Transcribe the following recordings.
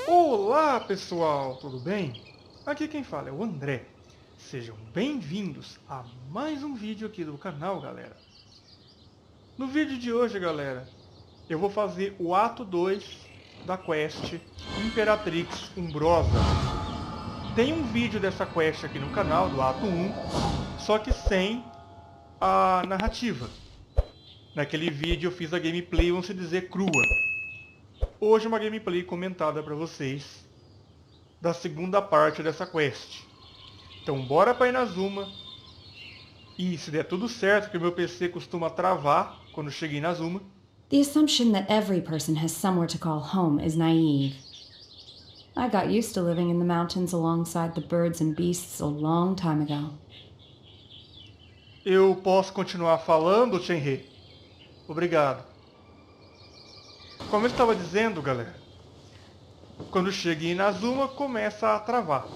Olá pessoal, tudo bem? Aqui quem fala é o André. Sejam bem-vindos a mais um vídeo aqui do canal, galera. No vídeo de hoje, galera, eu vou fazer o ato 2 da quest Inperatrix Umbrosa. Tem um vídeo dessa quest aqui no canal, do ato 1, só que sem a narrativa. Naquele vídeo eu fiz a gameplay, vamos dizer, crua. Hoje é uma gameplay comentada para vocês da segunda parte dessa quest. Então bora para Inazuma. E se der tudo certo, que o meu PC costuma travar quando cheguei em Inazuma. The assumption that every person has somewhere to call home is naive. I got used to living in the mountains alongside the birds and beasts a long time ago. Eu posso continuar falando, Shenhe? Obrigado. Como eu estava dizendo, galera, quando chega em Inazuma, começa a travar.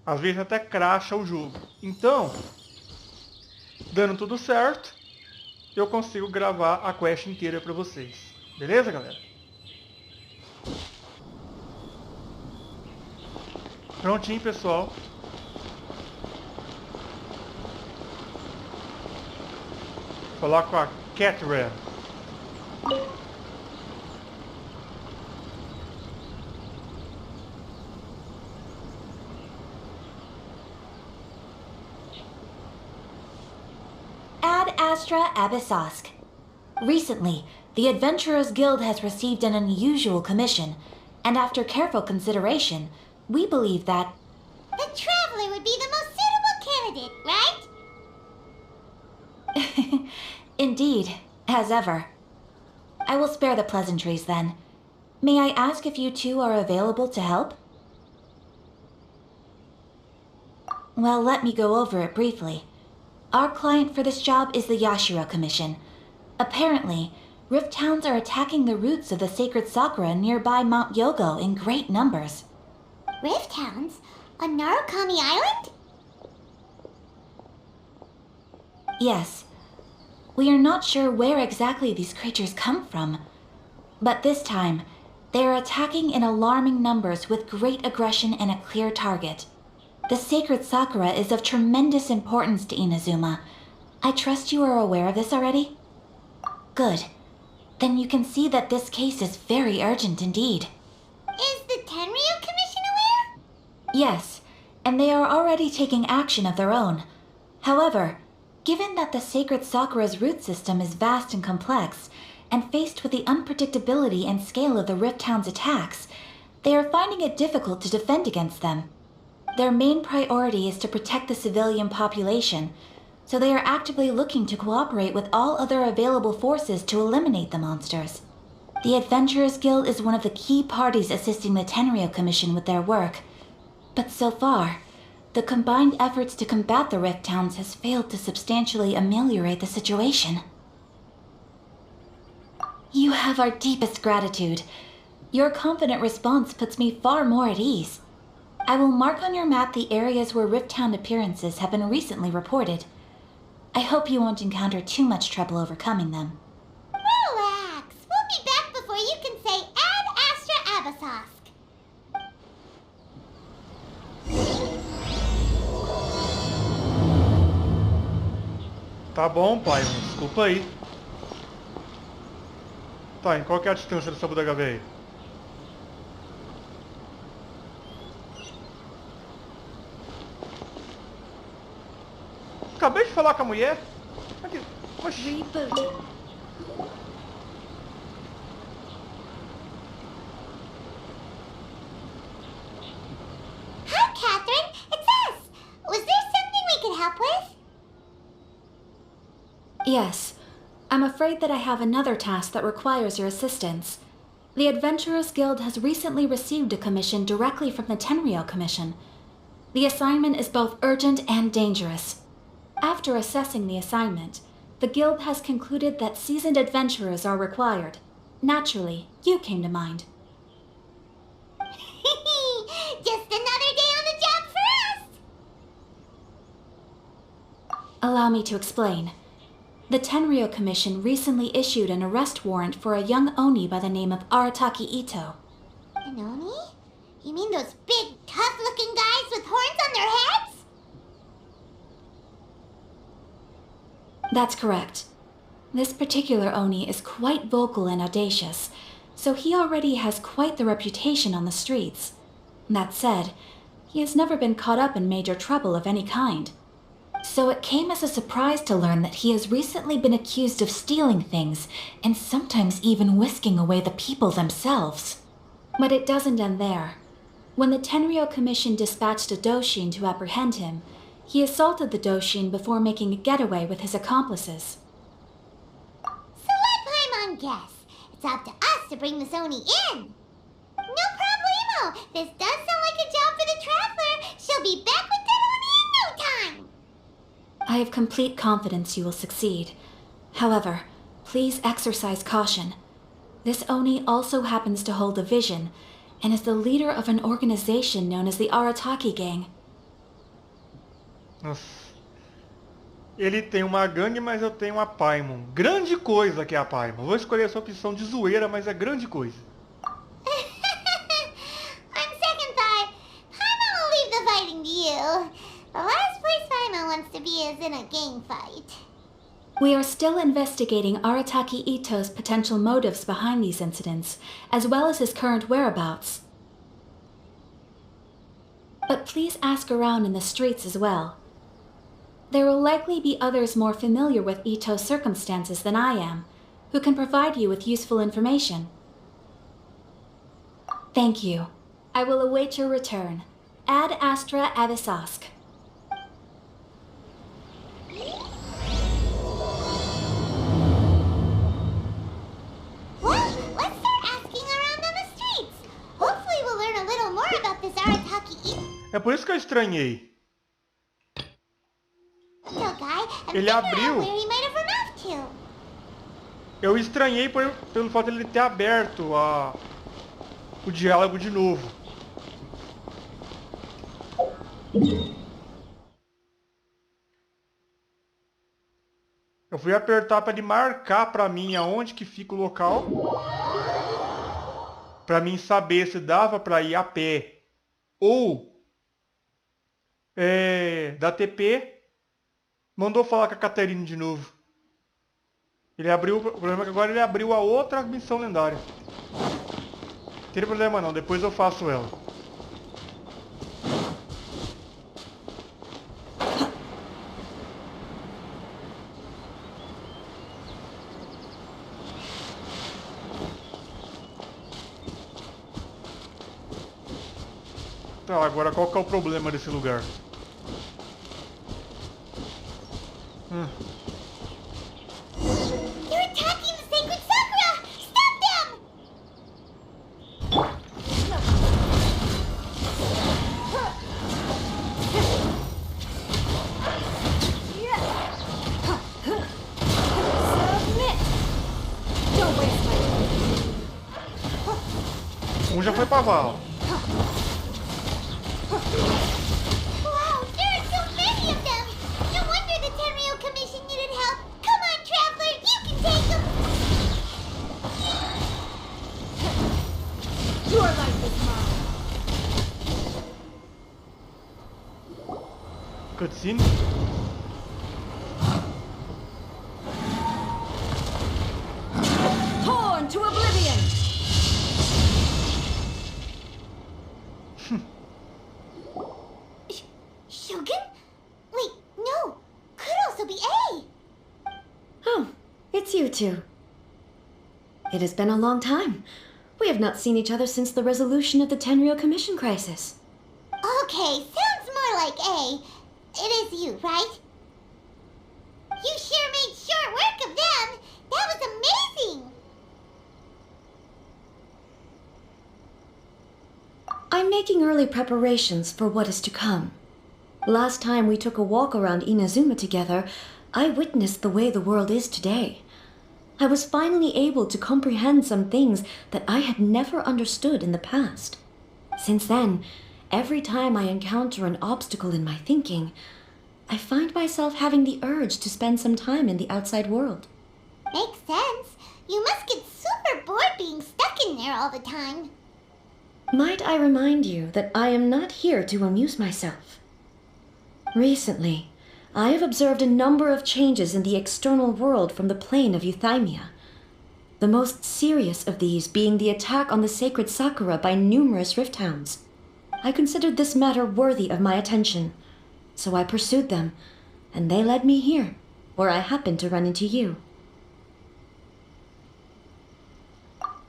Às vezes até crasha o jogo. Então, dando tudo certo, eu consigo gravar a quest inteira para vocês. Beleza, galera? Prontinho, pessoal. Coloco a Catran. Ad Astra Abyssosk. Recently, the Adventurers Guild has received an unusual commission, and after careful consideration, we believe that the Traveler would be the most suitable candidate, right? Indeed, as ever. I will spare the pleasantries then. May I ask if you two are available to help? Well, let me go over it briefly. Our client for this job is the Yashiro Commission. Apparently, Rift Towns are attacking the roots of the sacred sakura nearby Mount Yogo in great numbers. Rift Towns? On Narukami Island? Yes. We are not sure where exactly these creatures come from. But this time, they are attacking in alarming numbers with great aggression and a clear target. The sacred sakura is of tremendous importance to Inazuma. I trust you are aware of this already? Good. Then you can see that this case is very urgent indeed. Is the Tenryu Commission aware? Yes, and they are already taking action of their own. However, given that the sacred sakura's root system is vast and complex, and faced with the unpredictability and scale of the Rift Town's attacks, they are finding it difficult to defend against them. Their main priority is to protect the civilian population, so they are actively looking to cooperate with all other available forces to eliminate the monsters. The Adventurers Guild is one of the key parties assisting the Tenryu Commission with their work. But so far, the combined efforts to combat the Rift Towns has failed to substantially ameliorate the situation. You have our deepest gratitude. Your confident response puts me far more at ease. I will mark on your map the areas where Rift Town appearances have been recently reported. I hope you won't encounter too much trouble overcoming them. Relax. We'll be back before you can say Ad Astra Abyssosk. Tá bom, pai. Desculpa aí. Tá, em qual que é a distância dessa bodega velha? Acabei de falar com a mulher. Aqui. Oxi. Hi, Catherine. It's us. Was there something we could help with? Yes. I'm afraid that I have another task that requires your assistance. The Adventurers Guild has recently received a commission directly from the Tenryu Commission. The assignment is both urgent and dangerous. After assessing the assignment, the Guild has concluded that seasoned adventurers are required. Naturally, you came to mind. Just another day on the job for us! Allow me to explain. The Tenryu Commission recently issued an arrest warrant for a young Oni by the name of Arataki Ito. An Oni? You mean those big, tough-looking guys with horns on their heads? That's correct. This particular Oni is quite vocal and audacious, so he already has quite the reputation on the streets. That said, he has never been caught up in major trouble of any kind. So it came as a surprise to learn that he has recently been accused of stealing things and sometimes even whisking away the people themselves. But it doesn't end there. When the Tenryou Commission dispatched a Doshin to apprehend him, he assaulted the Doshin before making a getaway with his accomplices. So let Paimon guess. It's up to us to bring this Oni in. No problemo. This does sound like a job for the Traveler. She'll be back with that Oni in no time. I have complete confidence you will succeed. However, please exercise caution. This Oni also happens to hold a vision, and is the leader of an organization known as the Arataki Gang. Nossa. Ele tem uma gangue, mas eu tenho uma Paimon. Grande coisa que é a Paimon. Vou escolher essa opção de zoeira, mas é grande coisa. On second thought, Paimon will leave the fighting to you. The last place Paimon wants to be is in a gang fight. We are still investigating Arataki Ito's potential motives behind these incidents, as well as his current whereabouts. But please ask around in the streets as well. There will likely be others more familiar with Ito's circumstances than I am, who can provide you with useful information. Thank you. I will await your return. Ad Astra Avisask. Well, let's start asking around on the streets. Hopefully we'll learn a little more about this Arataki É por isso que eu estranhei. Ito guy and Ele figure out abriu. where he might have run off to. Eu estranhei pelo fato de ele ter aberto o diálogo de novo. Eu fui apertar para ele marcar para mim aonde que fica o local, para mim saber se dava para ir a pé ou da TP. Mandou falar com a Caterine de novo. Ele abriu, o problema é que agora ele abriu a outra missão lendária. Não tem problema não, depois eu faço ela. Tá, agora qual que é o problema desse lugar? You're attacking the sacred Sakura! Stop them! Submit! Don't waste my time. Já foi pra vala. Wow, there are so many of them! No wonder the Tenryou Commission needed help! Come on, Traveler, you can take them! Your life is mine. Cutscene. Torn to oblivion! Shogun? Wait, no! Could also be A! Oh, it's you two. It has been a long time. We have not seen each other since the resolution of the Tenryou Commission crisis. Okay, sounds more like A. It is you, right? You sure made short work of them! That was amazing! I'm making early preparations for what is to come. Last time we took a walk around Inazuma together, I witnessed the way the world is today. I was finally able to comprehend some things that I had never understood in the past. Since then, every time I encounter an obstacle in my thinking, I find myself having the urge to spend some time in the outside world. Makes sense. You must get super bored being stuck in there all the time. Might I remind you that I am not here to amuse myself? Recently, I have observed a number of changes in the external world from the plane of Euthymia. The most serious of these being the attack on the sacred Sakura by numerous rift hounds. I considered this matter worthy of my attention, so I pursued them, and they led me here, where I happened to run into you.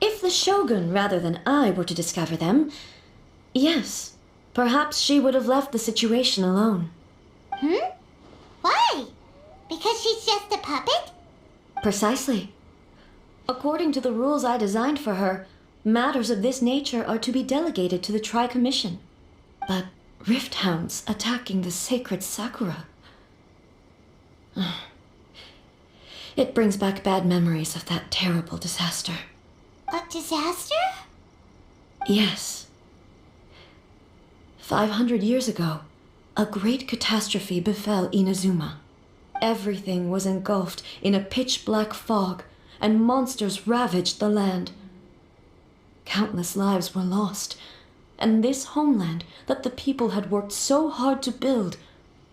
If the Shogun rather than I were to discover them, yes, perhaps she would have left the situation alone. Why? Because she's just a puppet? Precisely. According to the rules I designed for her, matters of this nature are to be delegated to the Tri-Commission. But rift hounds attacking the sacred Sakura... It brings back bad memories of that terrible disaster. A disaster? Yes. 500 years ago, a great catastrophe befell Inazuma. Everything was engulfed in a pitch-black fog, and monsters ravaged the land. Countless lives were lost, and this homeland that the people had worked so hard to build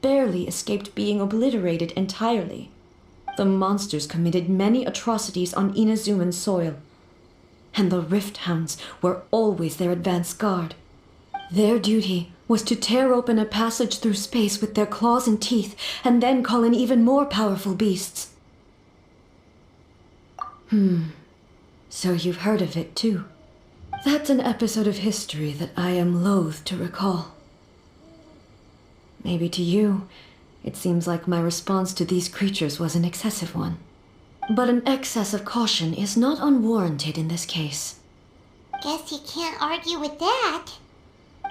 barely escaped being obliterated entirely. The monsters committed many atrocities on Inazuman soil, and the rift hounds were always their advance guard. Their duty was to tear open a passage through space with their claws and teeth, and then call in even more powerful beasts. So you've heard of it too. That's an episode of history that I am loath to recall. Maybe to you, it seems like my response to these creatures was an excessive one. But an excess of caution is not unwarranted in this case. Guess you can't argue with that.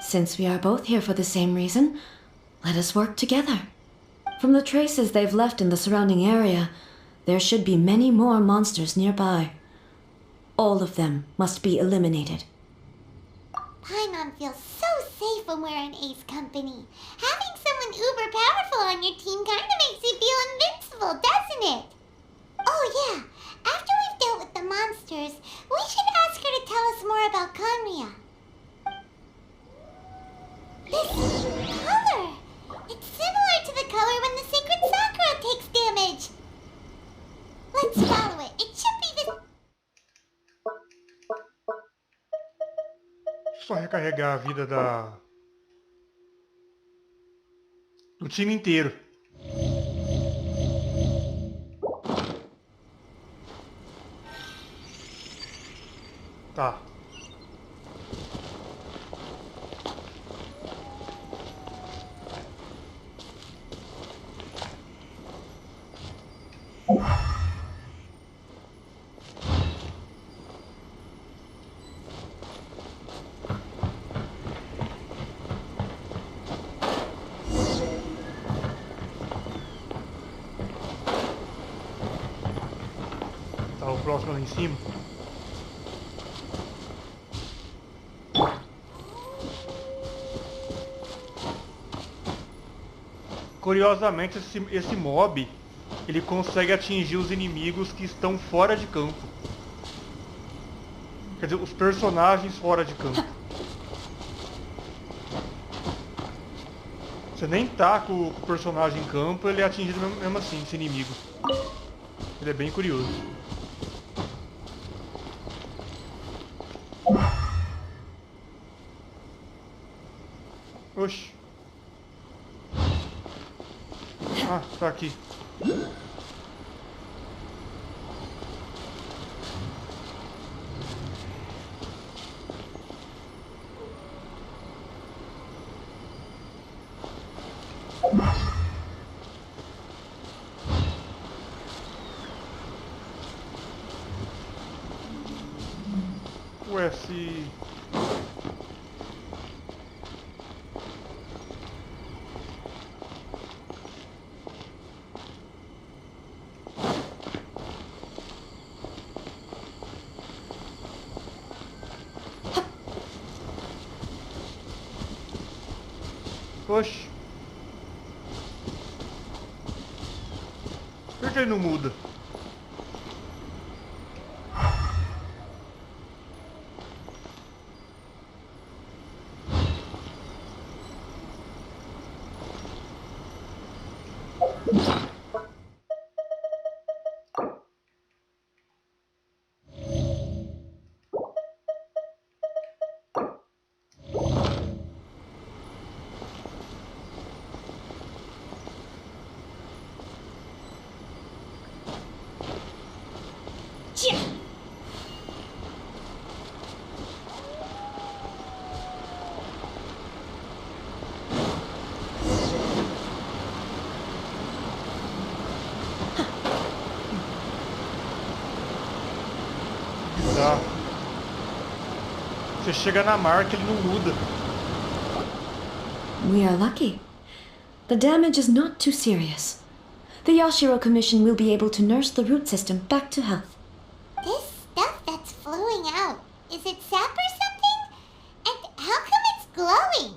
Since we are both here for the same reason, let us work together. From the traces they've left in the surrounding area, there should be many more monsters nearby. All of them must be eliminated. Paimon feels so safe when we're in Ace company. Having someone uber powerful on your team kinda makes you feel invincible, doesn't it? Oh yeah, after we've dealt with the monsters, we should ask her to tell us more about Conria. This color! It's similar to the color when the sacred Sakura takes damage. Let's follow it. It should be the... Só recarregar a vida do time inteiro. Tá. Tá o próximo lá em cima. Curiosamente, esse mob, ele consegue atingir os inimigos que estão fora de campo. Quer dizer, os personagens fora de campo. Você nem tá com o personagem em campo, ele é atingido mesmo assim, esse inimigo. Ele é bem curioso. Oxi. Ah, tá aqui. Ué, se... Oxi. Por que ele não muda? Você chega na marca, ele não muda. We are lucky. The damage is not too serious. The Yashiro Commission will be able to nurse the root system back to health. This stuff that's flowing out, is it sap or something? And how come it's glowing?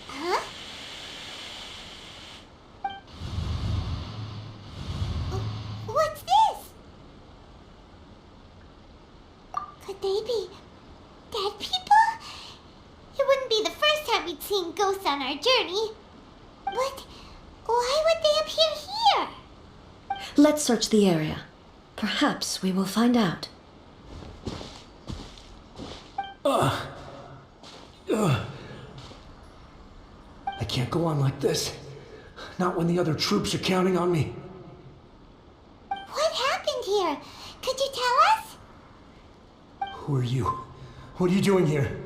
Huh? What's this? Could they be dead people? It wouldn't be the first time we'd seen ghosts on our journey. But why would they appear here? Let's search the area. Perhaps we will find out. I can't go on like this. Not when the other troops are counting on me. What happened here? Could you tell us? Who are you? What are you doing here?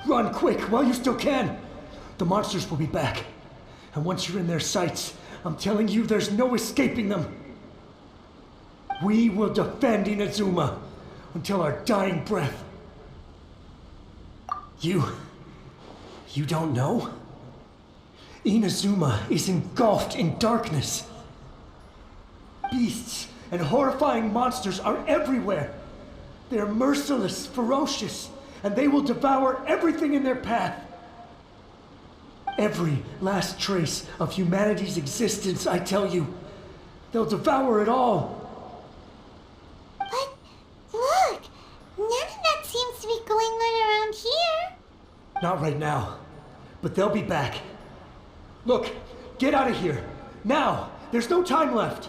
Run quick while you still can. The monsters will be back. And once you're in their sights, I'm telling you there's no escaping them. We will defend Inazuma until our dying breath. You don't know? Inazuma is engulfed in darkness. Beasts and horrifying monsters are everywhere. They are merciless, ferocious, and they will devour everything in their path. Every last trace of humanity's existence, I tell you. They'll devour it all. But look, none of that seems to be going on around here. Not right now, but they'll be back. Look, get out of here. Now! There's no time left!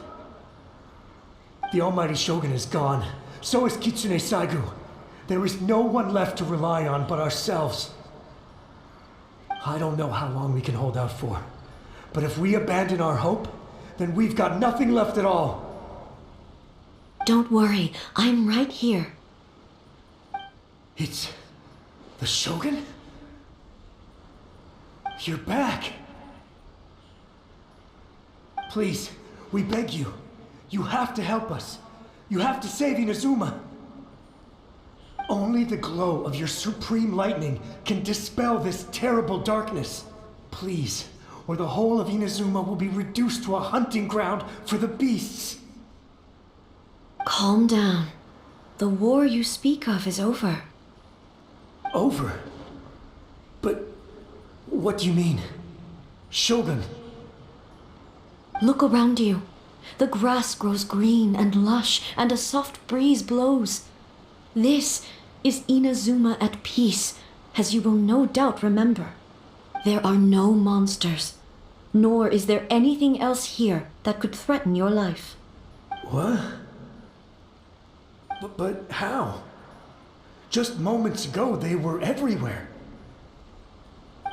The Almighty Shogun is gone. So is Kitsune Saigu. There is no one left to rely on but ourselves. I don't know how long we can hold out for. But if we abandon our hope, then we've got nothing left at all. Don't worry, I'm right here. It's the Shogun? You're back. Please, we beg you. You have to help us. You have to save Inazuma. Only the glow of your supreme lightning can dispel this terrible darkness. Please, or the whole of Inazuma will be reduced to a hunting ground for the beasts. Calm down. The war you speak of is over. Over? But what do you mean? Shogun? Look around you. The grass grows green and lush, and a soft breeze blows. This is Inazuma at peace, as you will no doubt remember. There are no monsters, nor is there anything else here that could threaten your life. What? But how? Just moments ago, they were everywhere.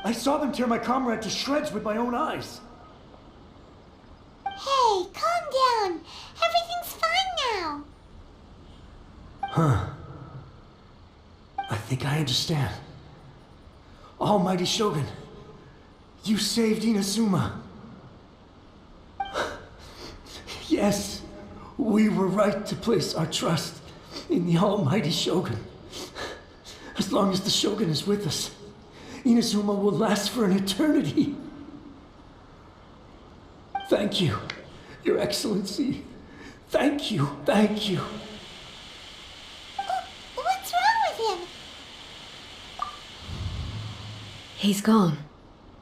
I saw them tear my comrade to shreds with my own eyes. Hey, calm down. Everything's fine now. Huh. I think I understand. Almighty Shogun, you saved Inazuma. Yes, we were right to place our trust in the Almighty Shogun. As long as the Shogun is with us, Inazuma will last for an eternity. Thank you, Your Excellency. Thank you, thank you. What's wrong with him? He's gone.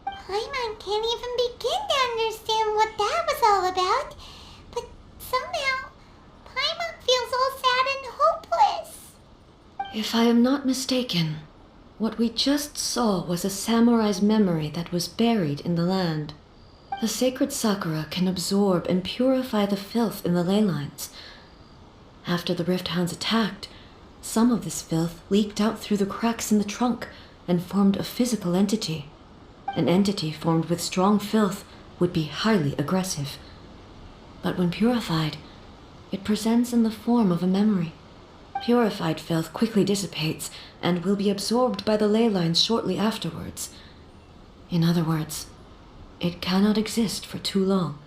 Paimon can't even begin to understand what that was all about. But somehow, Paimon feels all sad and hopeless. If I am not mistaken, what we just saw was a samurai's memory that was buried in the land. The sacred sakura can absorb and purify the filth in the ley lines. After the Rift Hounds attacked, some of this filth leaked out through the cracks in the trunk and formed a physical entity. An entity formed with strong filth would be highly aggressive. But when purified, it presents in the form of a memory. Purified filth quickly dissipates and will be absorbed by the ley lines shortly afterwards. In other words, it cannot exist for too long.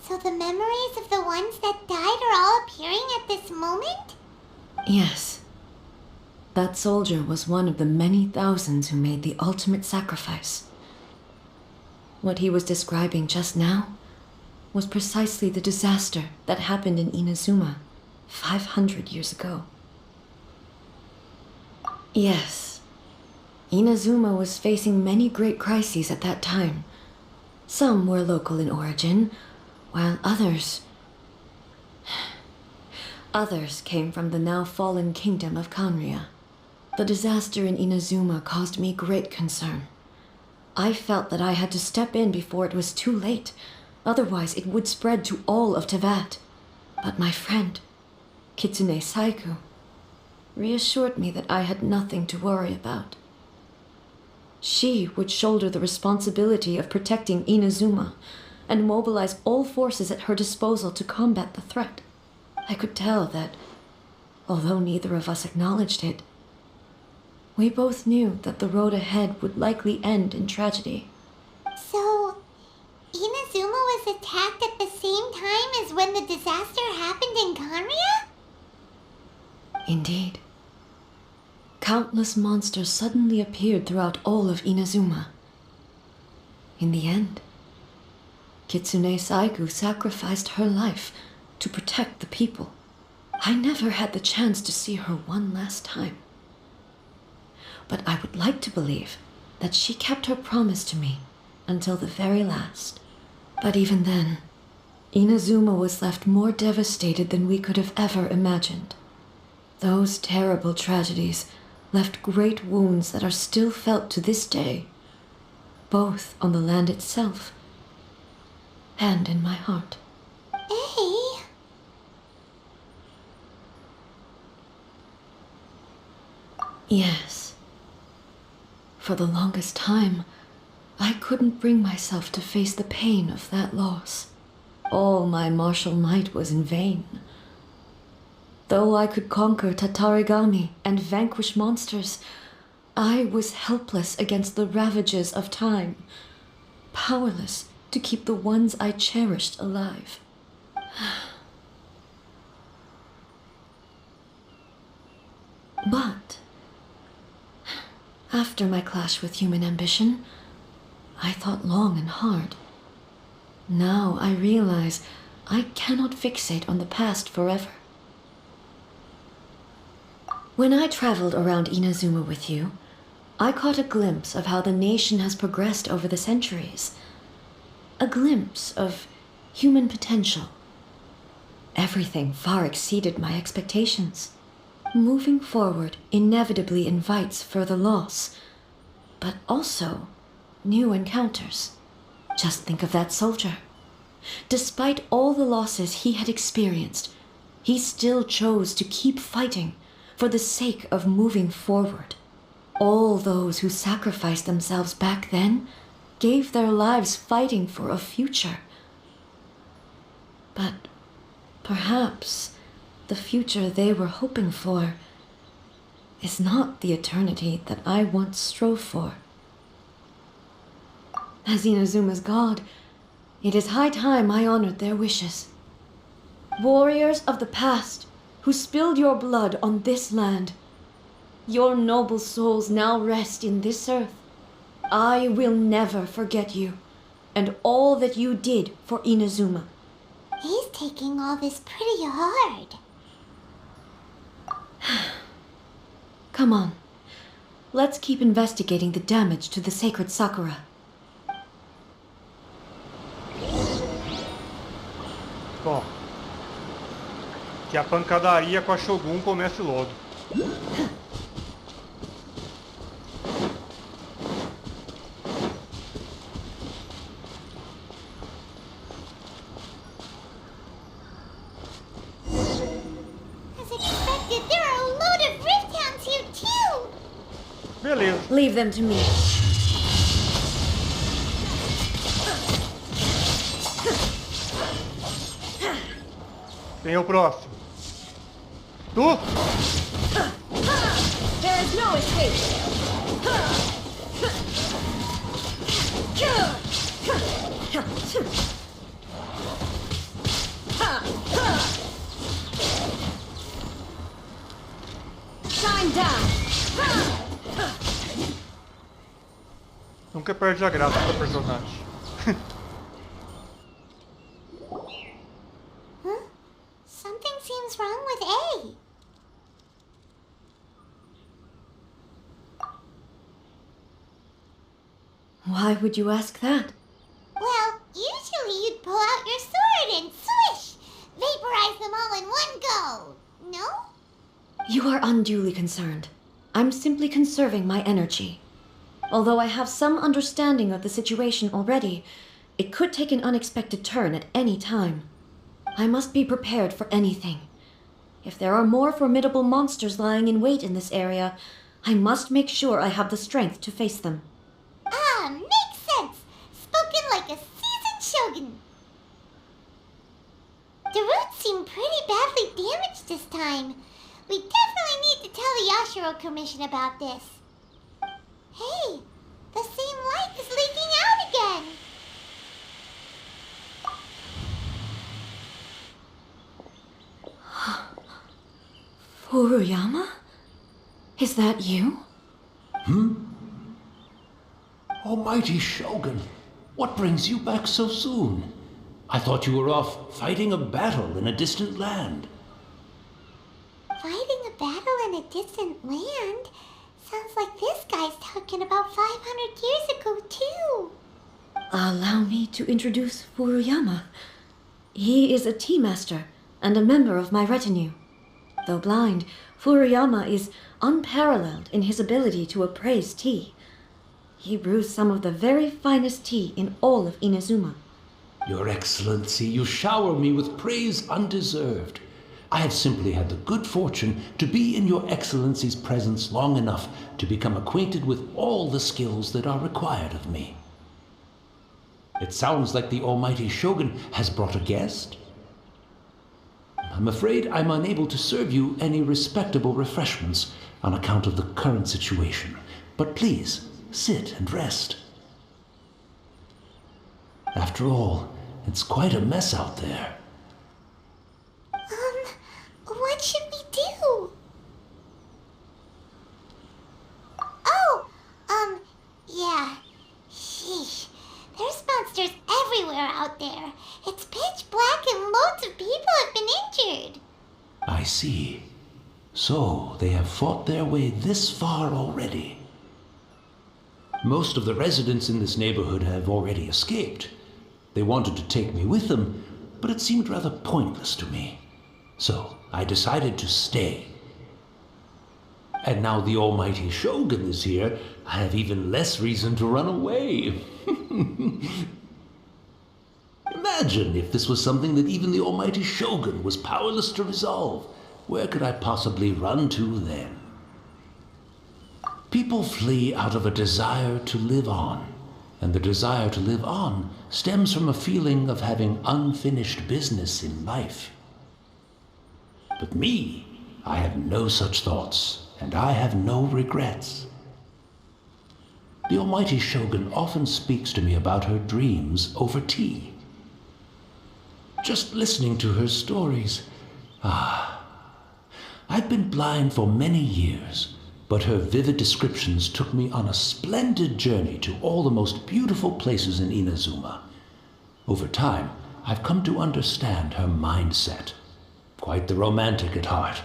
So the memories of the ones that died are all appearing at this moment? Yes. That soldier was one of the many thousands who made the ultimate sacrifice. What he was describing just now was precisely the disaster that happened in Inazuma 500 years ago. Yes, Inazuma was facing many great crises at that time. Some were local in origin, while others came from the now fallen kingdom of Kanria. The disaster in Inazuma caused me great concern. I felt that I had to step in before it was too late, otherwise it would spread to all of Teyvat. But my friend, Kitsune Saiku, reassured me that I had nothing to worry about. She would shoulder the responsibility of protecting Inazuma and mobilize all forces at her disposal to combat the threat. I could tell that, although neither of us acknowledged it, we both knew that the road ahead would likely end in tragedy. So, Inazuma was attacked at the same time as when the disaster happened in Kanria? Indeed. Countless monsters suddenly appeared throughout all of Inazuma. In the end, Kitsune Saiku sacrificed her life to protect the people. I never had the chance to see her one last time. But I would like to believe that she kept her promise to me until the very last. But even then, Inazuma was left more devastated than we could have ever imagined. Those terrible tragedies left great wounds that are still felt to this day, both on the land itself and in my heart. Hey. Yes. For the longest time, I couldn't bring myself to face the pain of that loss. All my martial might was in vain. Though I could conquer Tatarigami and vanquish monsters, I was helpless against the ravages of time, powerless to keep the ones I cherished alive. But after my clash with human ambition, I thought long and hard. Now I realize I cannot fixate on the past forever. When I traveled around Inazuma with you, I caught a glimpse of how the nation has progressed over the centuries. A glimpse of human potential. Everything far exceeded my expectations. Moving forward inevitably invites further loss, but also new encounters. Just think of that soldier. Despite all the losses he had experienced, he still chose to keep fighting for the sake of moving forward. All those who sacrificed themselves back then gave their lives fighting for a future. But perhaps the future they were hoping for is not the eternity that I once strove for. As Inazuma's god, it is high time I honored their wishes. Warriors of the past who spilled your blood on this land, your noble souls now rest in this earth. I will never forget you and all that you did for Inazuma. He's taking all this pretty hard. Come on. Let's keep investigating the damage to the sacred Sakura. Bom, que a pancadaria com a Shogun comece logo. As expected, there are a load of rift hounds here too! Beleza. Leave them to me. Quem é o próximo? Tu? There is no escape. Nunca perde a graça do personagem. Huh? Something seems wrong with A. Why would you ask that? Well, usually you'd pull out your sword and swish! Vaporize them all in one go! No? You are unduly concerned. I'm simply conserving my energy. Although I have some understanding of the situation already, it could take an unexpected turn at any time. I must be prepared for anything. If there are more formidable monsters lying in wait in this area, I must make sure I have the strength to face them. Ah, makes sense! Spoken like a seasoned shogun! The roots seem pretty badly damaged this time. We definitely need to tell the Yashiro Commission about this. Hey, the same light is leaking out again! Furuyama? Is that you? Almighty Shogun, what brings you back so soon? I thought you were off fighting a battle in a distant land. Fighting a battle in a distant land? Sounds like this guy's talking about 500 years ago, too. Allow me to introduce Furuyama. He is a tea master and a member of my retinue. Though blind, Furuyama is unparalleled in his ability to appraise tea. He brews some of the very finest tea in all of Inazuma. Your Excellency, you shower me with praise undeserved. I have simply had the good fortune to be in your Excellency's presence long enough to become acquainted with all the skills that are required of me. It sounds like the Almighty Shogun has brought a guest. I'm afraid I'm unable to serve you any respectable refreshments on account of the current situation, but please, sit and rest. After all, it's quite a mess out there. What should we do? Oh, yeah. Sheesh. There's monsters everywhere out there. It's pitch black and loads of people have been injured. I see. So, they have fought their way this far already. Most of the residents in this neighborhood have already escaped. They wanted to take me with them, but it seemed rather pointless to me. So, I decided to stay. And now the Almighty Shogun is here, I have even less reason to run away. Imagine if this was something that even the Almighty Shogun was powerless to resolve. Where could I possibly run to then? People flee out of a desire to live on, and the desire to live on stems from a feeling of having unfinished business in life. But me, I have no such thoughts, and I have no regrets. The Almighty Shogun often speaks to me about her dreams over tea. Just listening to her stories, I've been blind for many years, but her vivid descriptions took me on a splendid journey to all the most beautiful places in Inazuma. Over time, I've come to understand her mindset. Quite the romantic at heart,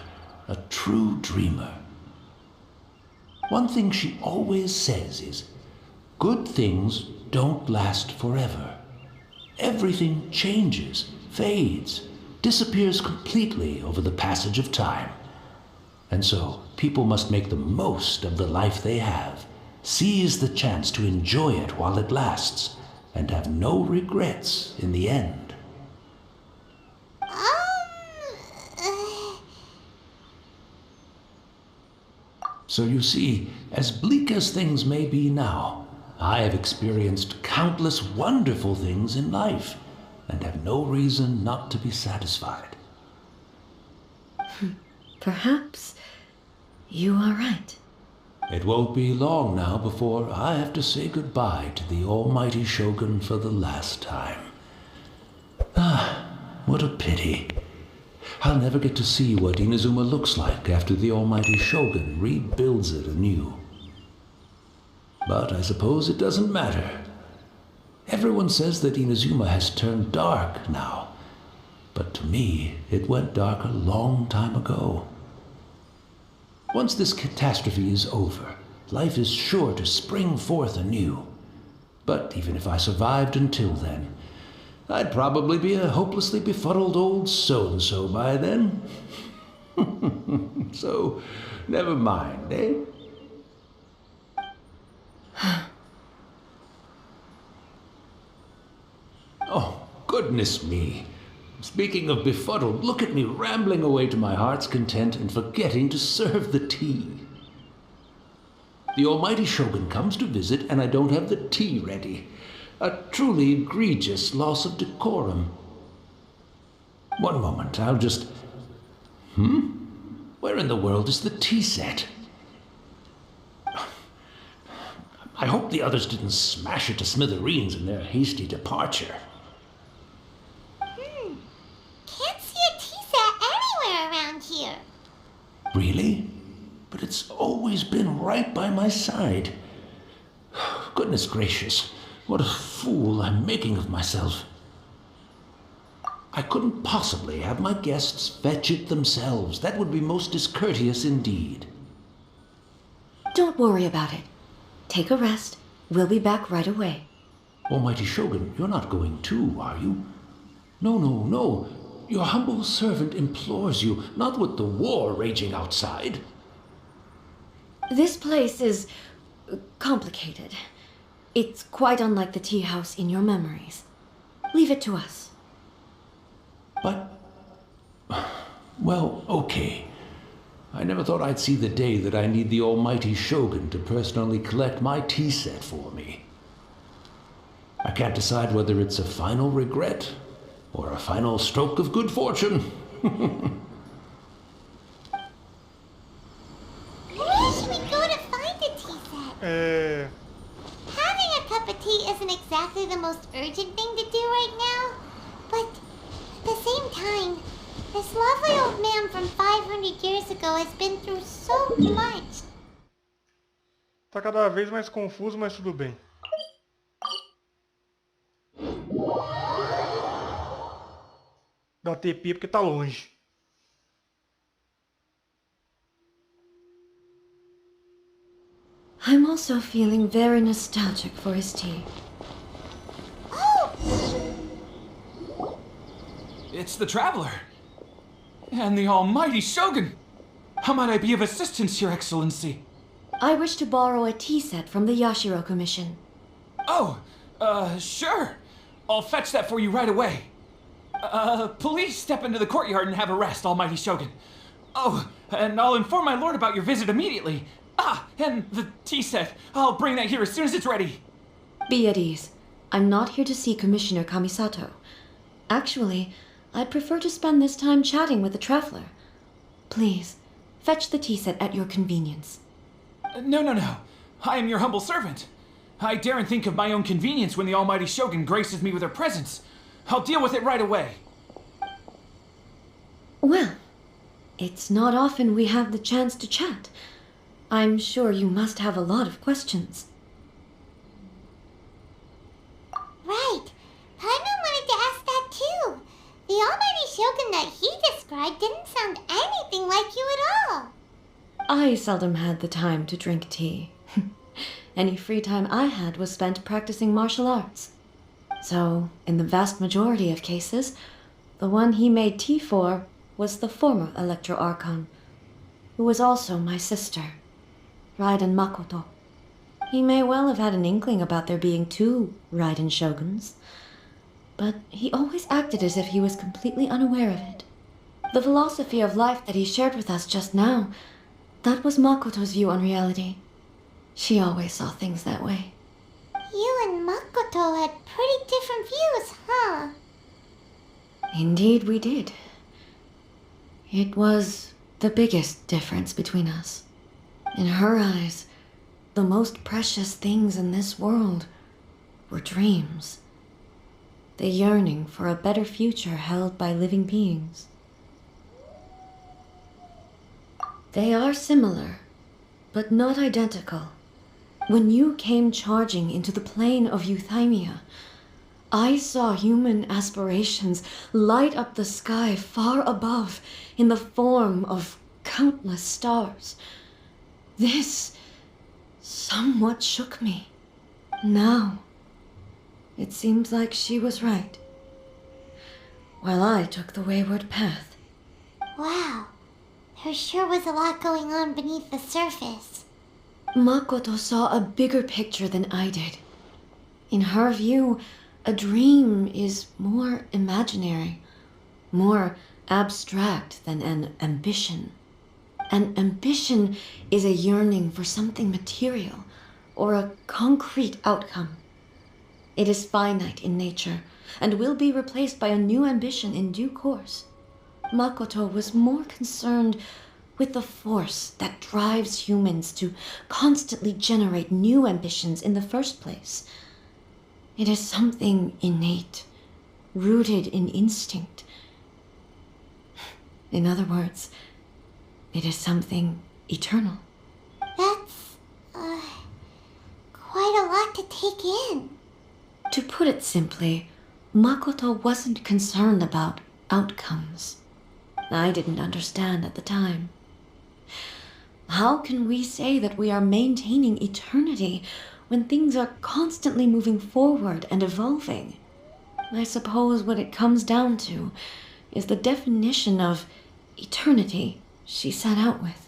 a true dreamer. One thing she always says is, good things don't last forever. Everything changes, fades, disappears completely over the passage of time. And so, people must make the most of the life they have, seize the chance to enjoy it while it lasts, and have no regrets in the end. So you see, as bleak as things may be now, I have experienced countless wonderful things in life, and have no reason not to be satisfied. Perhaps you are right. It won't be long now before I have to say goodbye to the Almighty Shogun for the last time. Ah, what a pity. I'll never get to see what Inazuma looks like after the almighty Shogun rebuilds it anew. But I suppose it doesn't matter. Everyone says that Inazuma has turned dark now, but to me, it went dark a long time ago. Once this catastrophe is over, life is sure to spring forth anew. But even if I survived until then, I'd probably be a hopelessly befuddled old so-and-so by then. So, never mind, eh? Oh, goodness me. Speaking of befuddled, look at me rambling away to my heart's content and forgetting to serve the tea. The almighty Shogun comes to visit and I don't have the tea ready. A truly egregious loss of decorum. One moment, I'll just... Where in the world is the tea set? I hope the others didn't smash it to smithereens in their hasty departure. Can't see a tea set anywhere around here. Really? But it's always been right by my side. Goodness gracious, what a fool I'm making of myself. I couldn't possibly have my guests fetch it themselves. That would be most discourteous indeed. Don't worry about it. Take a rest. We'll be back right away. Almighty Shogun, you're not going too, are you? No. Your humble servant implores you, not with the war raging outside. This place is complicated. It's quite unlike the tea house in your memories. Leave it to us. But... well, okay. I never thought I'd see the day that I need the almighty Shogun to personally collect my tea set for me. I can't decide whether it's a final regret or a final stroke of good fortune. Where should we go to find a tea set? Having a cup of tea isn't exactly the most urgent thing to do right now, but at the same time, this lovely old man from 500 years ago has been through so much. Tá cada vez mais confuso, mas tudo bem. Dá TP porque tá longe. I'm also feeling very nostalgic for his tea. It's the Traveler. And the almighty Shogun. How might I be of assistance, Your Excellency? I wish to borrow a tea set from the Yashiro Commission. Oh, sure. I'll fetch that for you right away. Please step into the courtyard and have a rest, almighty Shogun. Oh, and I'll inform my lord about your visit immediately. Ah, and the tea set. I'll bring that here as soon as it's ready. Be at ease. I'm not here to see Commissioner Kamisato. Actually, I'd prefer to spend this time chatting with the Traveler. Please, fetch the tea set at your convenience. No. I am your humble servant. I daren't think of my own convenience when the almighty Shogun graces me with her presence. I'll deal with it right away. Well, it's not often we have the chance to chat. I'm sure you must have a lot of questions. Right. Paimon wanted to ask that too. The almighty Shogun that he described didn't sound anything like you at all. I seldom had the time to drink tea. Any free time I had was spent practicing martial arts. So, in the vast majority of cases, the one he made tea for was the former Electro Archon, who was also my sister, Raiden Makoto. He may well have had an inkling about there being two Raiden Shoguns, but he always acted as if he was completely unaware of it. The philosophy of life that he shared with us just now, that was Makoto's view on reality. She always saw things that way. You and Makoto had pretty different views, huh? Indeed we did. It was the biggest difference between us. In her eyes, the most precious things in this world were dreams. The yearning for a better future held by living beings. They are similar, but not identical. When you came charging into the plane of Euthymia, I saw human aspirations light up the sky far above in the form of countless stars. This somewhat shook me. Now, it seems like she was right, while I took the wayward path. Wow, there sure was a lot going on beneath the surface. Makoto saw a bigger picture than I did. In her view, a dream is more imaginary, more abstract than an ambition. An ambition is a yearning for something material or a concrete outcome. It is finite in nature and will be replaced by a new ambition in due course. Makoto was more concerned with the force that drives humans to constantly generate new ambitions in the first place. It is something innate, rooted in instinct. In other words, it is something eternal. That's, quite a lot to take in. To put it simply, Makoto wasn't concerned about outcomes. I didn't understand at the time. How can we say that we are maintaining eternity when things are constantly moving forward and evolving? I suppose what it comes down to is the definition of eternity she set out with.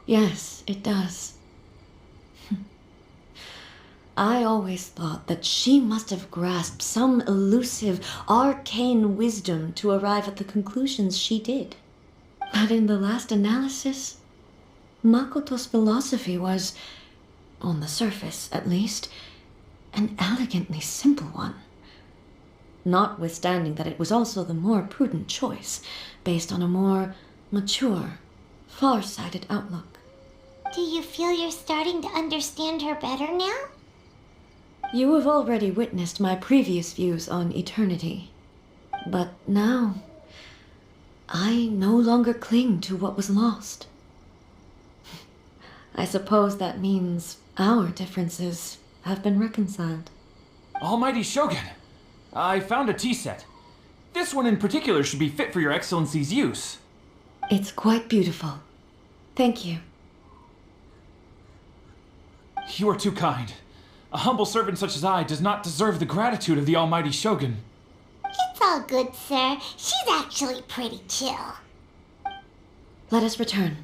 Yes, it does. I always thought that she must have grasped some elusive, arcane wisdom to arrive at the conclusions she did. But in the last analysis, Makoto's philosophy was, on the surface at least, an elegantly simple one. Notwithstanding that it was also the more prudent choice, based on a more mature, far-sighted outlook. Do you feel you're starting to understand her better now? You have already witnessed my previous views on eternity. But now, I no longer cling to what was lost. I suppose that means our differences have been reconciled. Almighty Shogun, I found a tea set. This one in particular should be fit for your Excellency's use. It's quite beautiful. Thank you. You are too kind. A humble servant such as I does not deserve the gratitude of the Almighty Shogun. It's all good, sir. She's actually pretty chill. Let us return.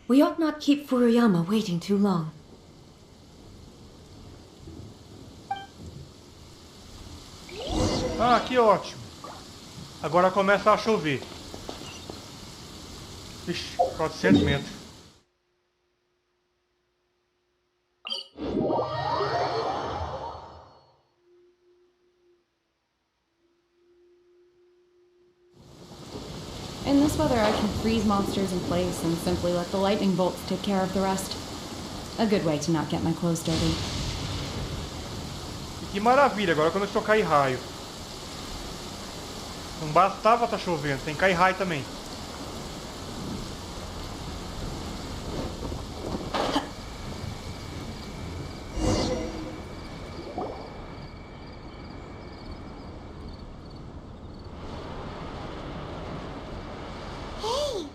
We ought not keep Furuyama waiting too long. Ah, que ótimo. Agora começa a chover. Ixi, 400 metros. In this weather, I can freeze monsters in place and simply let the lightning bolts take care of the rest. A good way to not get my clothes dirty. E que maravilha, agora começou a cair raio. Não bastava estar chovendo, tem que cair raio também. Hey,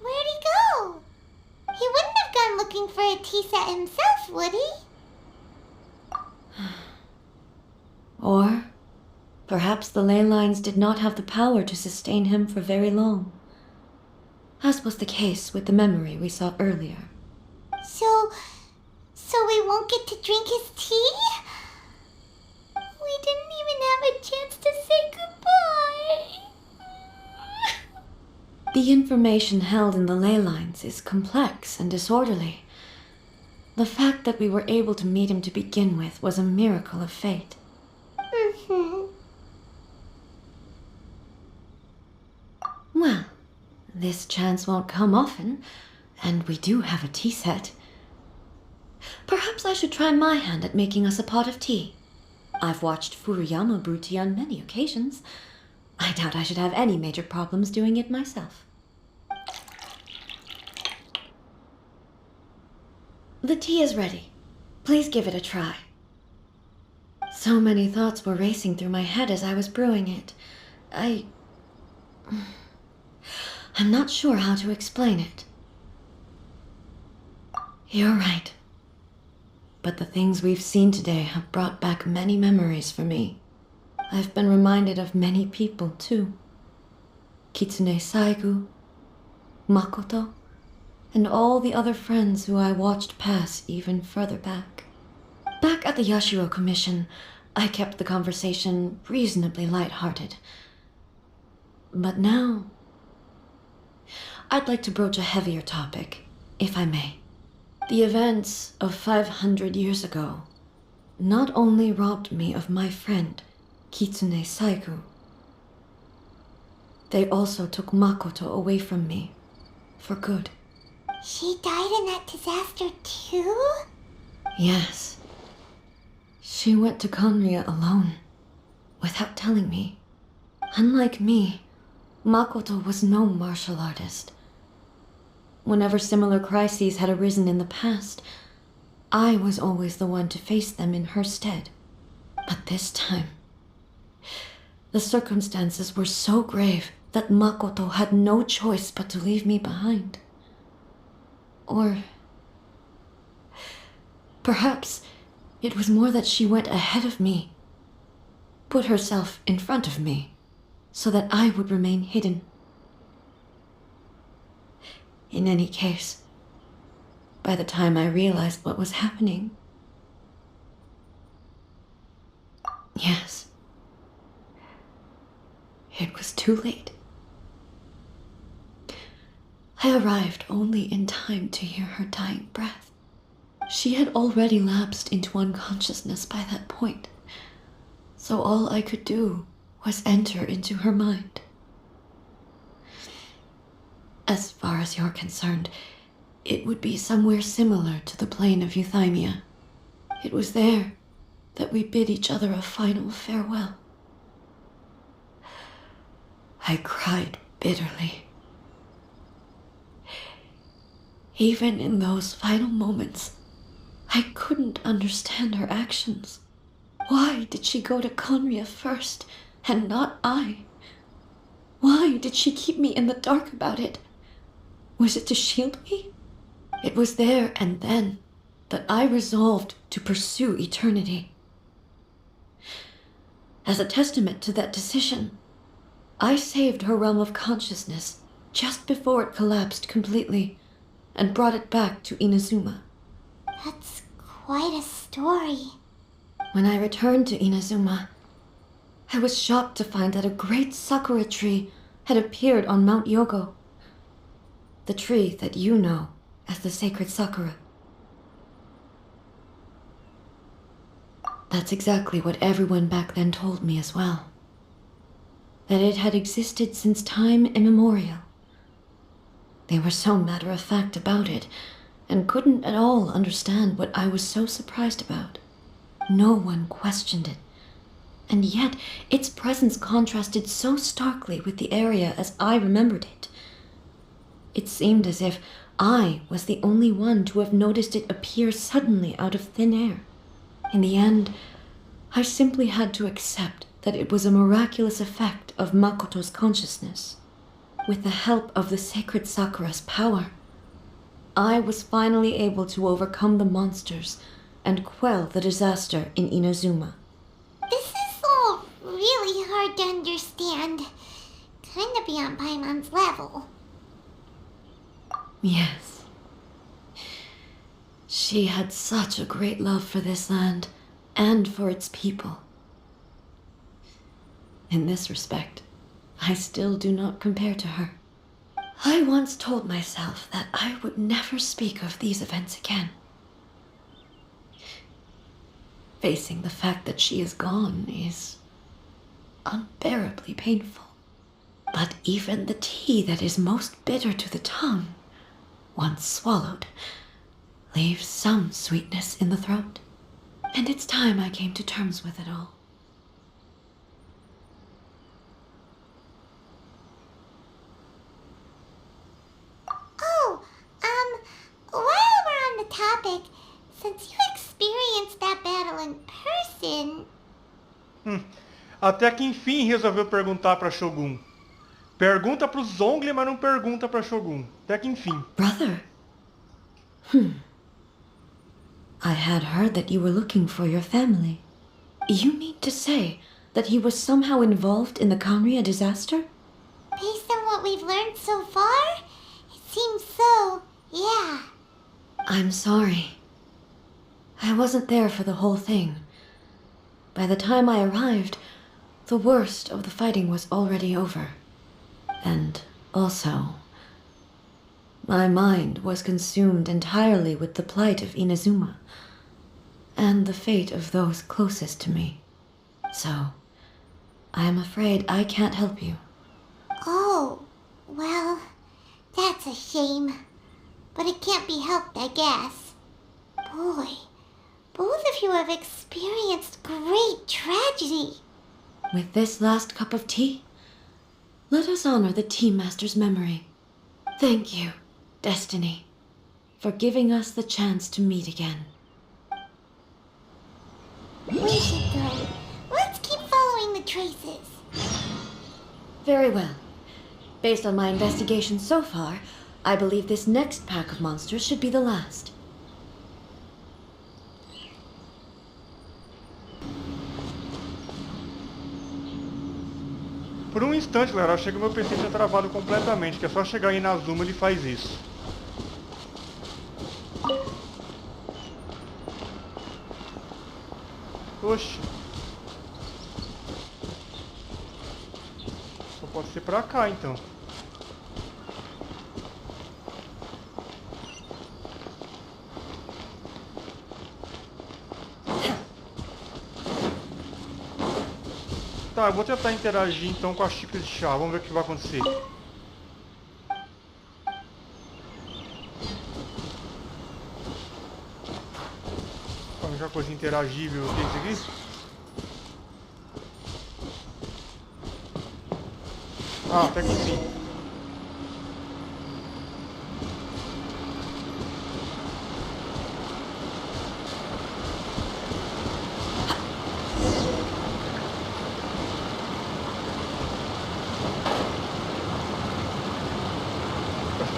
where'd he go? He wouldn't have gone looking for a tea set himself, would he? Or perhaps the ley lines did not have the power to sustain him for very long, as was the case with the memory we saw earlier. So we won't get to drink his tea? We didn't even have a chance to say goodbye. The information held in the ley lines is complex and disorderly. The fact that we were able to meet him to begin with was a miracle of fate. Well, this chance won't come often, and we do have a tea set. Perhaps I should try my hand at making us a pot of tea. I've watched Furuyama brew tea on many occasions. I doubt I should have any major problems doing it myself. The tea is ready. Please give it a try. So many thoughts were racing through my head as I was brewing it. I'm not sure how to explain it. You're right. But the things we've seen today have brought back many memories for me. I've been reminded of many people, too. Kitsune Saigu, Makoto, and all the other friends who I watched pass even further back. Back at the Yashiro Commission, I kept the conversation reasonably light-hearted. But now, I'd like to broach a heavier topic, if I may. The events of 500 years ago not only robbed me of my friend, Kitsune Saigu, they also took Makoto away from me, for good. She died in that disaster too? Yes. She went to Conria alone, without telling me. Unlike me, Makoto was no martial artist. Whenever similar crises had arisen in the past, I was always the one to face them in her stead. But this time, the circumstances were so grave that Makoto had no choice but to leave me behind. Or perhaps it was more that she went ahead of me, put herself in front of me, so that I would remain hidden. In any case, by the time I realized what was happening, yes, it was too late. I arrived only in time to hear her dying breath. She had already lapsed into unconsciousness by that point, so all I could do was enter into her mind. As far as you're concerned, it would be somewhere similar to the plane of Euthymia. It was there that we bid each other a final farewell. I cried bitterly. Even in those final moments, I couldn't understand her actions. Why did she go to Conria first, and not I? Why did she keep me in the dark about it? Was it to shield me? It was there and then that I resolved to pursue eternity. As a testament to that decision, I saved her realm of consciousness just before it collapsed completely and brought it back to Inazuma. That's quite a story. When I returned to Inazuma, I was shocked to find that a great sakura tree had appeared on Mount Yogo, the tree that you know as the sacred sakura. That's exactly what everyone back then told me as well. That it had existed since time immemorial. They were so matter-of-fact about it, and couldn't at all understand what I was so surprised about. No one questioned it, and yet its presence contrasted so starkly with the area as I remembered it. It seemed as if I was the only one to have noticed it appear suddenly out of thin air. In the end, I simply had to accept that it was a miraculous effect of Makoto's consciousness. With the help of the sacred Sakura's power, I was finally able to overcome the monsters and quell the disaster in Inazuma. This is all really hard to understand. Kinda beyond Paimon's level. Yes. She had such a great love for this land and for its people. In this respect, I still do not compare to her. I once told myself that I would never speak of these events again. Facing the fact that she is gone is unbearably painful. But even the tea that is most bitter to the tongue, once swallowed, leaves some sweetness in the throat. And it's time I came to terms with it all. Até que enfim resolveu perguntar para Shogun. Pergunta pro Zhongli, mas não pergunta para Shogun. Até que enfim. Brother? I had heard that you were looking for your family. You mean to say that he was somehow involved in the Kanria disaster? Based on what we've learned so far, it seems so, yeah. I'm sorry. I wasn't there for the whole thing. By the time I arrived, the worst of the fighting was already over. And also, my mind was consumed entirely with the plight of Inazuma and the fate of those closest to me. So, I am afraid I can't help you. Oh, well, that's a shame. But it can't be helped, I guess. Boy, both of you have experienced great tragedy. With this last cup of tea, let us honor the Tea Master's memory. Thank you, Destiny, for giving us the chance to meet again. We should go. Let's keep following the traces. Very well. Based on my investigation so far, I believe this next pack of monsters should be the last. Por um instante, galera, eu achei que meu PC tinha travado completamente, que é só chegar aí na Inazuma ele faz isso. Oxi. Só pode ser pra cá, então. Tá, eu vou tentar interagir então com a xícara de chá. Vamos ver o que vai acontecer. A única coisa interagível que é isso aqui. Ah, até que enfim.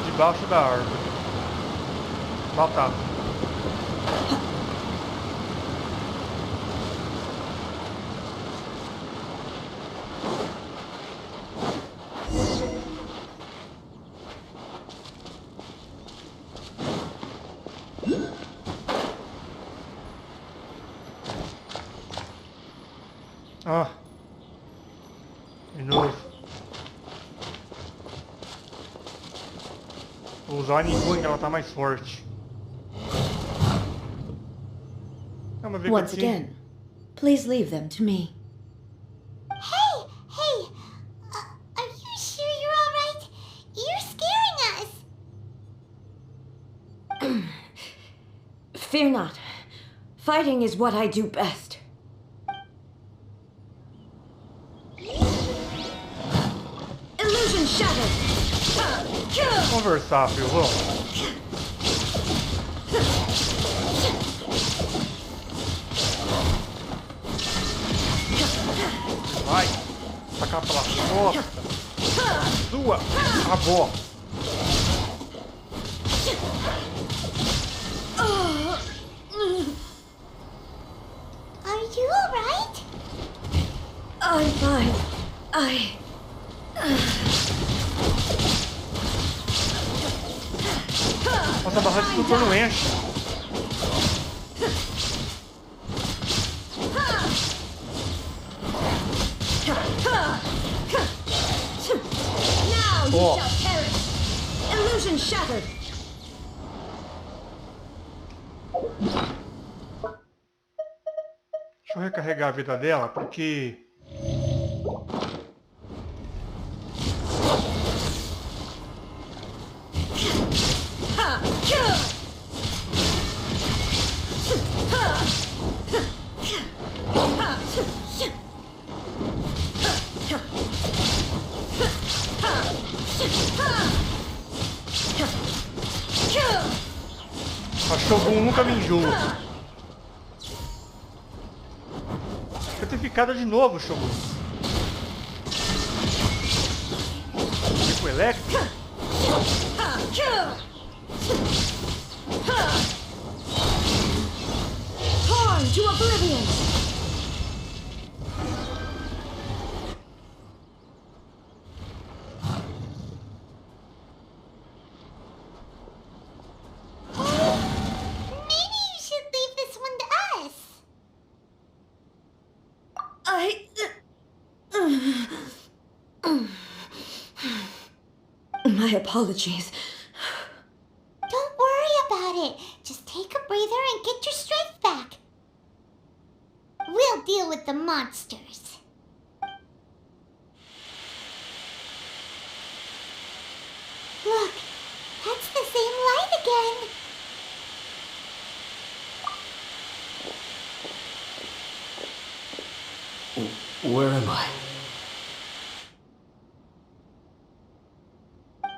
Debaixo da árvore. Batata. Ah. De novo. Vou usar a Nihon, que ela tá mais forte. Once again, please leave them to me. Hey! Are you sure you're alright? You're scaring us! Fear not. Fighting is what I do best. Illusion shattered! Conversar, filho, vamos. Vai, tacar pela costa. Sua avó. Are you alright? I'm fine. Nossa, a barra de estrutura não enche. Ó. Illusion shattered. Deixa eu recarregar a vida dela, porque... A Shogun nunca me enjoa. Petrificada de novo, Shogun. elétrica. Torn to oblivion! Maybe you should leave this one to us. My apologies. Don't worry about it. Just take a breather and get your strength back. We'll deal with the monsters. Look, that's the same light again. Where am I?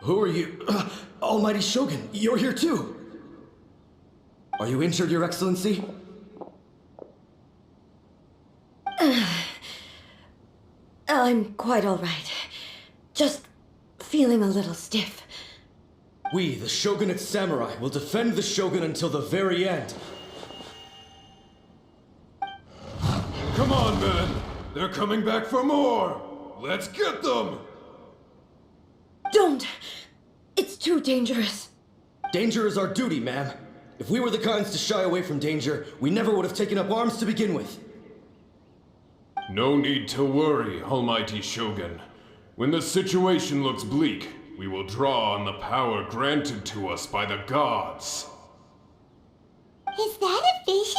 Who are you? Almighty Shogun, you're here too! Are you injured, Your Excellency? I'm quite all right. Just feeling a little stiff. We, the Shogunate Samurai, will defend the Shogun until the very end. Come on, men! They're coming back for more! Let's get them! Don't! It's too dangerous. Danger is our duty, ma'am. If we were the kinds to shy away from danger, we never would have taken up arms to begin with. No need to worry, Almighty Shogun. When the situation looks bleak, we will draw on the power granted to us by the gods. Is that a vision?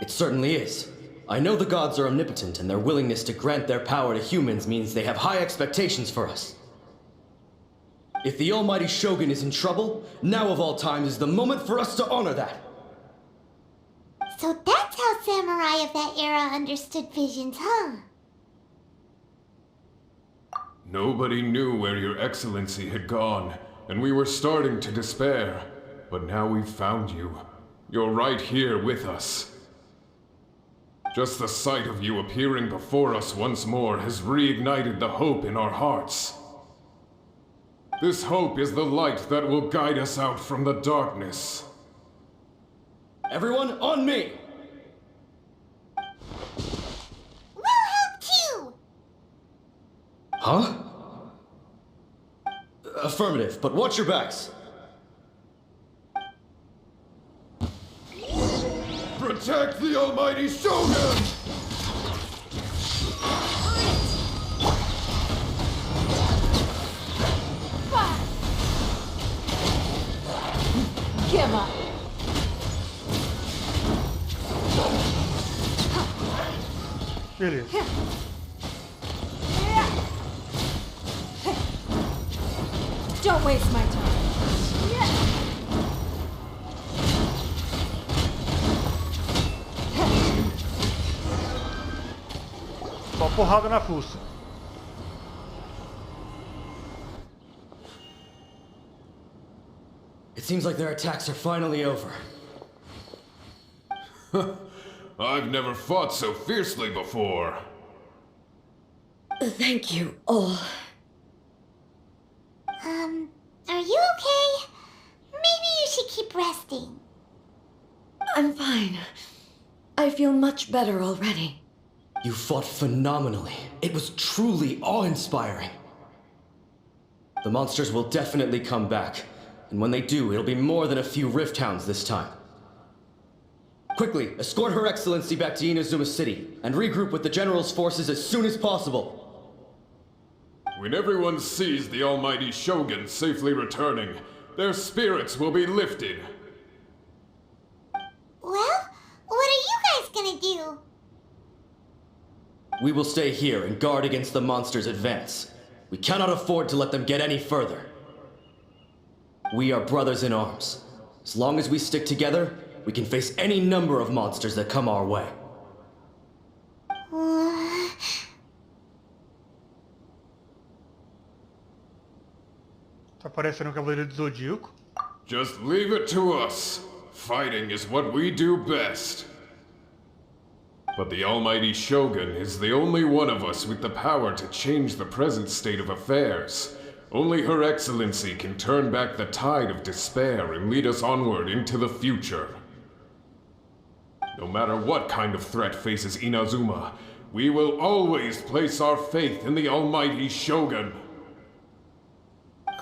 It certainly is. I know the gods are omnipotent, and their willingness to grant their power to humans means they have high expectations for us. If the Almighty Shogun is in trouble, now of all times is the moment for us to honor that. So that's how samurai of that era understood visions, huh? Nobody knew where Your Excellency had gone, and we were starting to despair. But now we've found you. You're right here with us. Just the sight of you appearing before us once more has reignited the hope in our hearts. This hope is the light that will guide us out from the darkness. Everyone, on me! We'll help too! Huh? Affirmative, but watch your backs. Protect the Almighty Shogun! Give up. Beleza. Don't waste my time. Só porrada na fuça. It seems like their attacks are finally over. I've never fought so fiercely before. Thank you all. Are you okay? Maybe you should keep resting. I'm fine. I feel much better already. You fought phenomenally. It was truly awe-inspiring. The monsters will definitely come back. And when they do, it'll be more than a few Rift Hounds this time. Quickly, escort Her Excellency back to Inazuma City, and regroup with the General's forces as soon as possible. When everyone sees the Almighty Shogun safely returning, their spirits will be lifted. Well, what are you guys gonna do? We will stay here and guard against the monsters' advance. We cannot afford to let them get any further. We are brothers in arms. As long as we stick together, we can face any number of monsters that come our way. Tá parecendo um Cavaleiro do Zodíaco. Just leave it to us. Fighting is what we do best. But the Almighty Shogun is the only one of us with the power to change the present state of affairs. Only Her Excellency can turn back the tide of despair and lead us onward into the future. No matter what kind of threat faces Inazuma, we will always place our faith in the Almighty Shogun.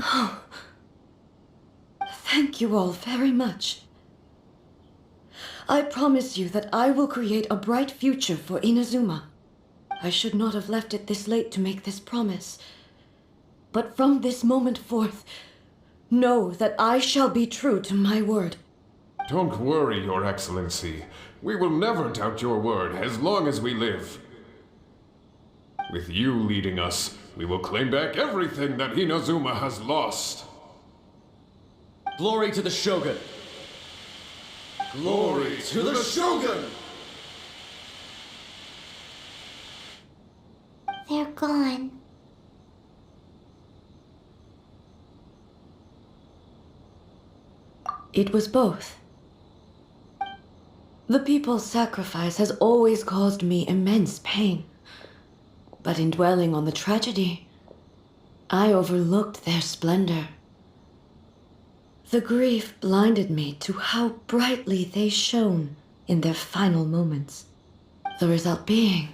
Oh, thank you all very much. I promise you that I will create a bright future for Inazuma. I should not have left it this late to make this promise. But from this moment forth, know that I shall be true to my word. Don't worry, Your Excellency. We will never doubt your word as long as we live. With you leading us, we will claim back everything that Inazuma has lost. Glory to the Shogun! Glory to the Shogun! They're gone. It was both. The people's sacrifice has always caused me immense pain. But in dwelling on the tragedy, I overlooked their splendor. The grief blinded me to how brightly they shone in their final moments. The result being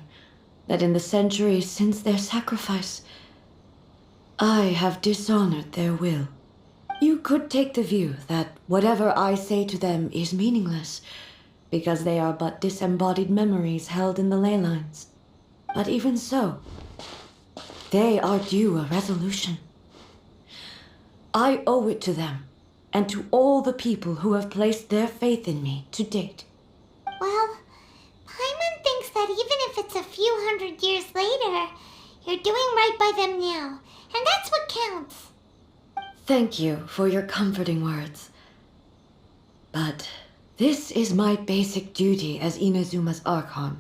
that in the centuries since their sacrifice, I have dishonored their will. You could take the view that whatever I say to them is meaningless, because they are but disembodied memories held in the ley lines. But even so, they are due a resolution. I owe it to them, and to all the people who have placed their faith in me to date. Well, Paimon thinks that even if it's a few hundred years later, you're doing right by them now, and that's what counts. Thank you for your comforting words. But this is my basic duty as Inazuma's Archon,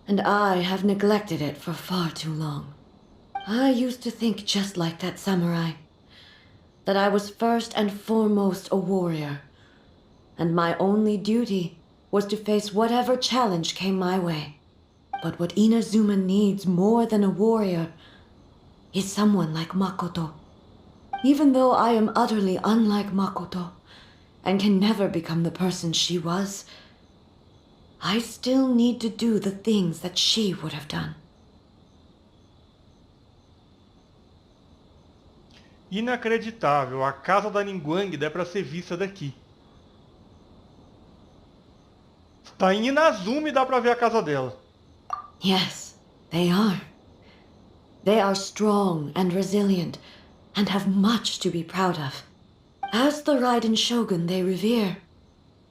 and I have neglected it for far too long. I used to think just like that samurai, that I was first and foremost a warrior, and my only duty was to face whatever challenge came my way. But what Inazuma needs more than a warrior is someone like Makoto. Even though I am utterly unlike Makoto, and can never become the person she was, I still need to do the things that she would have done. Inacreditável, a casa da Ningguang dá pra ser vista daqui. Tá em Inazuma e dá pra ver a casa dela. Yes, they are. They are strong and resilient, and have much to be proud of. As the Raiden Shogun they revere,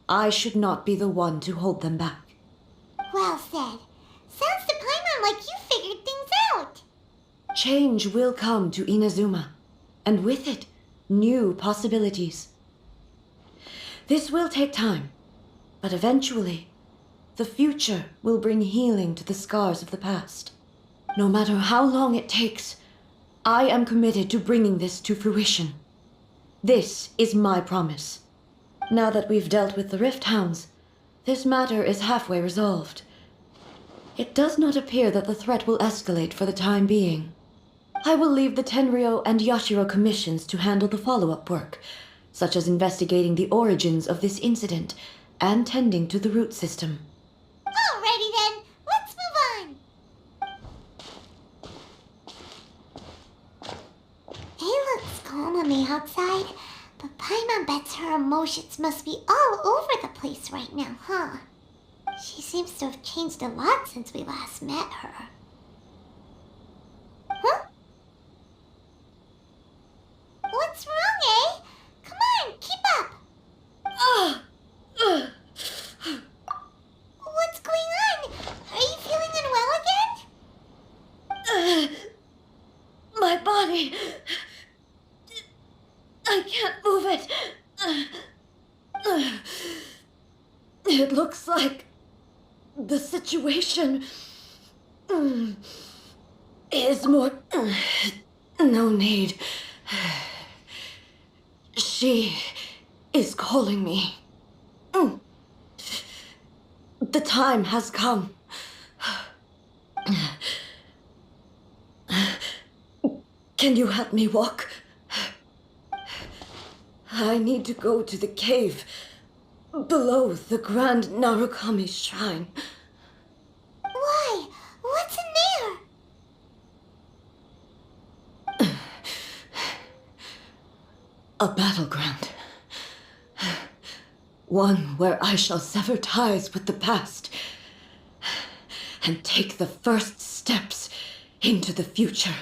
I should not be the one to hold them back. Well said. Sounds to Paimon like you figured things out. Change will come to Inazuma, and with it, new possibilities. This will take time, but eventually, the future will bring healing to the scars of the past. No matter how long it takes, I am committed to bringing this to fruition. This is my promise. Now that we've dealt with the Rift Hounds, this matter is halfway resolved. It does not appear that the threat will escalate for the time being. I will leave the Tenryou and Yashiro commissions to handle the follow-up work, such as investigating the origins of this incident and tending to the root system. Alrighty then, let's move on. It looks calm on the outside, but Paimon bets her emotions must be all over the place right now, huh? She seems to have changed a lot since we last met her. Huh? What's wrong, eh? Come on, keep up! What's going on? Are you feeling unwell again? My body... I can't move it. It looks like the situation is more... No need. She is calling me. The time has come. Can you help me walk? I need to go to the cave below the Grand Narukami Shrine. Why? What's in there? A battleground. One where I shall sever ties with the past and take the first steps into the future.